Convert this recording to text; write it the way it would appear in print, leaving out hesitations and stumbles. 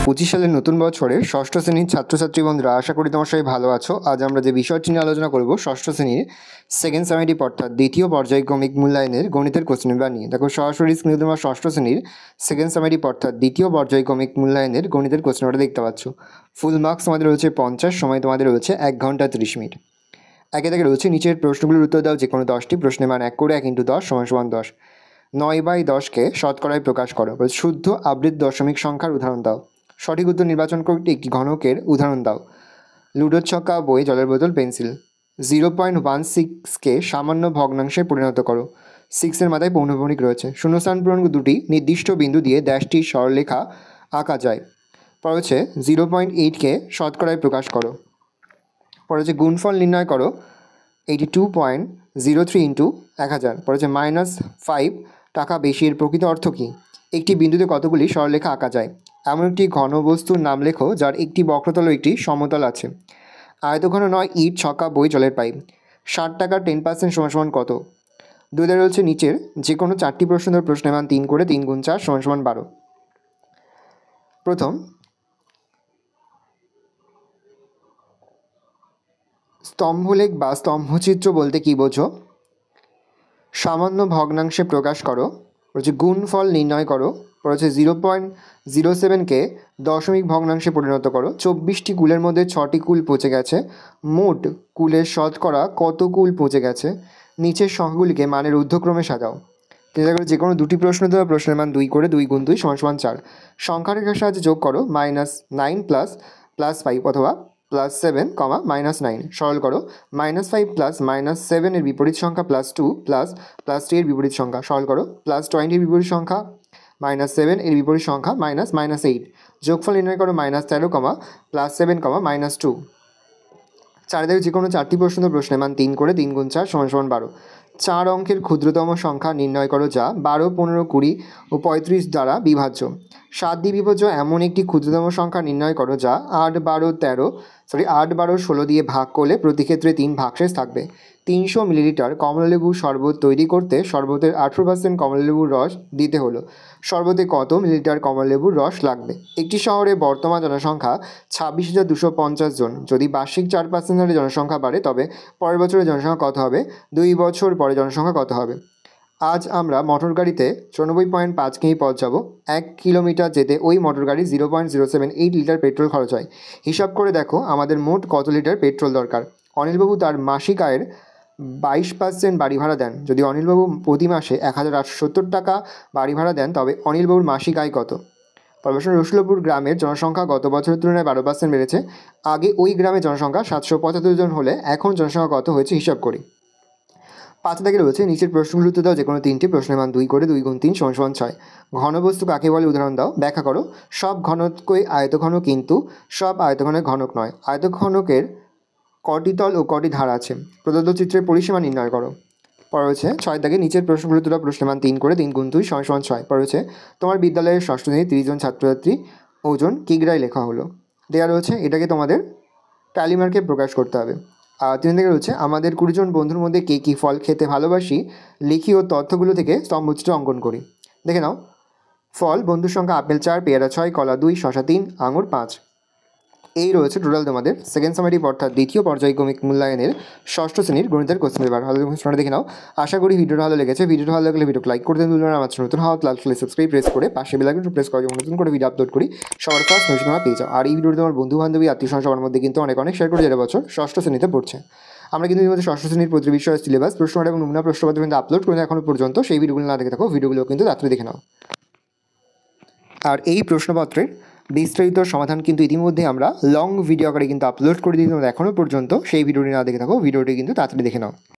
2025 সালের নতুন বছরের ষষ্ঠ শ্রেণীর ছাত্রছাত্রী বন্ধুরা, আশা করি তোমার সবাই ভালো আছো। আজ আমরা যে বিষয়টি নিয়ে আলোচনা করব ষষ্ঠ শ্রেণীর সেকেন্ড সামেটিভ অর্থাৎ দ্বিতীয় পর্যায়ক্রমিক মূল্যায়নের গণিতের কোশ্চেন পেপার নিয়ে। দেখো সরাসরি স্ক্রিনে তোমরা ষষ্ঠ শ্রেণীর সেকেন্ড সামেটিভ অর্থাৎ দ্বিতীয় পর্যায়ক্রমিক মূল্যায়নের গণিতের কোশ্চেন পেপারটা দেখতে পাচ্ছ। ফুল মার্কস তোমাদের রয়েছে 50, সময় তোমাদের রয়েছে 1 ঘন্টা 30 মিনিট। একে থেকে রয়েছে নিচের প্রশ্নগুলোর উত্তর দাও যে কোনো 10টি প্রশ্নের মান 1 করে 1 × 10 = 10। 9/10কে শতকরায় প্রকাশ করো। শুদ্ধ আবৃত দশমিক সংখ্যার উদাহরণ দাও। সঠিক উত্তর নির্বাচন করতে একটি ঘনকের উদাহরণ দাও। লুডোর ছক্কা, বই, জলের বোতল, পেন্সিল। 0.16কে সামান্য ভগ্নাংশে পরিণত করো। 6-এর মাথায় পৌনঃপুনিক রয়েছে। শূন্যস্থান পূরণ দুটি নির্দিষ্ট বিন্দু দিয়ে ড্যাশটি সরলরেখা আঁকা যায়। পরে হচ্ছে 0.8কে শতকরায় প্রকাশ করো। পরে হচ্ছে গুণফল নির্ণয় করো 82.03 × 1000। পরে হচ্ছে -5 টাকা বেশি এর প্রকৃত অর্থ কী? একটি বিন্দুতে কতগুলি সরলরেখা আঁকা যায়? এমন একটি ঘনবস্তুর নাম লেখো যার একটি বক্রতল ও একটি সমতল আছে। আয়তঘন নয়, ইট, ছক্কা, বই, জলের পাইপ। 60 টাকার 10% = কত? দুইটা রয়েছে নিচের যে কোনো 4টি প্রশ্ন ধর প্রশ্নের মান 3 করে 3 × 4 = 12। প্রথম, স্তম্ভলেখ বা স্তম্ভচিত্র বলতে কী বোঝো? সামান্য ভগ্নাংশে প্রকাশ করো। হচ্ছে গুণফল নির্ণয় করো। পরে হচ্ছে 0.07কে দশমিক ভগ্নাংশে পরিণত করো। 24টি কুলের মধ্যে 6টি কুল পচে গেছে। মোট কুলের শতকরা কত কুল পচে গেছে? নিচের সংখ্যাগুলিকে মানের ঊর্ধ্বক্রমে সাজাও। চেষ্টা করে যে কোনো 2টি প্রশ্ন দেওয়া প্রশ্নের মান 2 করে 2 × 2 = 4। সংখ্যা রেখার সাহায্যে যোগ করো। -9 +5 অথবা +7, -9। সরল করো। -5 + -7 এর বিপরীত সংখ্যা +2 +3 এর বিপরীত সংখ্যা। সরল করো। +20 এর বিপরীত সংখ্যা -7 এর বিপরীত সংখ্যা -8। যোগফল নির্ণয় করো। -13, +7, -2। 4 থেকে যে কোনো 4টি প্রশ্ন প্রশ্নের মান 3 করে 3 × 4 = 12। 4 অঙ্কের ক্ষুদ্রতম সংখ্যা নির্ণয় করো যা 12, 15, 20 ও 35 দ্বারা বিভাজ্য। 7 দিয়ে বিভাজ্য এমন একটি ক্ষুদ্রতম সংখ্যা নির্ণয় করো যা 8, 12, 16 দিয়ে ভাগ করলে প্রতি ক্ষেত্রে 3 ভাগশেষ থাকবে। 300 মিলিলিটার কমলালেবুর শরবত তৈরি করতে শরবতের 18% কমলালেবুর রস দিতে হলো। শরবতে কত মিলিলিটার কমলালেবুর রস লাগবে? একটি শহরে বর্তমান জনসংখ্যা 26,250 জন। যদি বার্ষিক 4% হারে জনসংখ্যা বাড়ে তবে পরের বছরের জনসংখ্যা কত হবে? 2 বছর পরে জনসংখ্যা কত হবে? আজ আমরা মোটর গাড়িতে 94.5 কিমি পথ যাব। 1 কিলোমিটার যেতে ওই মোটর গাড়ি 0.078 লিটার পেট্রোল খরচ হয়। হিসাব করে দেখো আমাদের মোট কত লিটার পেট্রোল দরকার। অনিলবাবু তার মাসিক আয়ের 22% বাড়ি ভাড়া দেন। যদি অনিলবাবু প্রতি মাসে 1870 টাকা বাড়ি ভাড়া দেন তবে অনিলবাবুর মাসিক আয় কত? প্রশ্ন, রসুলপুর গ্রামের জনসংখ্যা গত বছরের তুলনায় 12% বেড়েছে। আগে ওই গ্রামের জনসংখ্যা 775 জন হলে এখন জনসংখ্যা কত হয়েছে হিসাব করি। 5 থেকে রয়েছে নিচের প্রশ্নগুলোর উত্তর দাও যে কোনো 3টি প্রশ্নের মান 2 করে 2 × 3 = 6। ঘনবস্তু কাকে বলে উদাহরণ দাও। ব্যাখ্যা করো। সব ঘনকই আয়তঘন কিন্তু সব আয়তঘনের ঘনক নয়। আয়তঘনকের কটি তল ও কটি ধার আছে? প্রদত্ত চিত্রের পরিসীমা নির্ণয় করো। পরে রয়েছে 6 থেকে নিচের প্রশ্নগুলো উত্তর দাও প্রশ্নের মান 3 করে 3 × 2 = 6। পরে রয়েছে তোমার বিদ্যালয়ের ষষ্ঠ শ্রেণীর 30 জন ছাত্রছাত্রী ওজন কিগ্রায় লেখা হলো। দেওয়া রয়েছে এটাকে তোমাদের ট্যালি মার্কে প্রকাশ করতে হবে। আর 3 থেকে রয়েছে আমাদের 20 জন বন্ধুর মধ্যে কে কী ফল খেতে ভালোবাসি লিখি ও তথ্যগুলো থেকে স্তম্ভচিত্র অঙ্কন করি। দেখে নাও। ফল বন্ধুর সংখ্যা আপেল 4, পেয়ারা 6, কলা 2, শসা 3, আঙুর 5। এই রয়েছে টোটাল তোমাদের সেকেন্ড সামেটিভ অর্থাৎ দ্বিতীয় পর্যায়ক্রমিক মূল্যায়নের ষষ্ঠ শ্রেণীর গণিতের কোশ্চেন পেপার। ভালো প্রশ্নটা দেখে নাও। আশা করি ভিডিওটা ভালো লেগেছে। ভিডিওটা ভালো লাগলে ভিডিওকে লাইক করতে ভুলবেন না। আমার নতুন হওয়া লাইক সাবস্ক্রাইব প্রেস করে পাশে বেল আইকনটা প্রেস করে যখন নতুন করে ভিডিও আপলোড করি সবার ফার্স্ট নোটিফিকেশন পেয়ে যাও। আর এই ভিডিওটা তোমার বন্ধু বান্ধবী আত্মীয় সবার মধ্যে কিন্তু অনেক শেয়ার করে যেটা বছর ষষ্ঠ শ্রেণীতে পড়ছে। আমরা কিন্তু ইতিমধ্যে ষষ্ঠ শ্রেণীর প্রতি বিষয় সিলেবাস প্রশ্নটা এবং নমুনা প্রশ্নপত্র কিন্তু আপলোড করে এখনো পর্যন্ত। সেই ভিডিওগুলো না দেখে থাকো ভিডিওগুলো কিন্তু রাত্রে দেখে নাও। আর এই প্রশ্নপত্রের বিস্তারিত সমাধান কিন্তু ইতিমধ্যে আমরা লং ভিডিও আকারে কিন্তু আপলোড করে দিই। এখনও পর্যন্ত সেই ভিডিওটি না দেখে থাকো ভিডিওটি কিন্তু তাড়াতাড়ি দেখে নাও।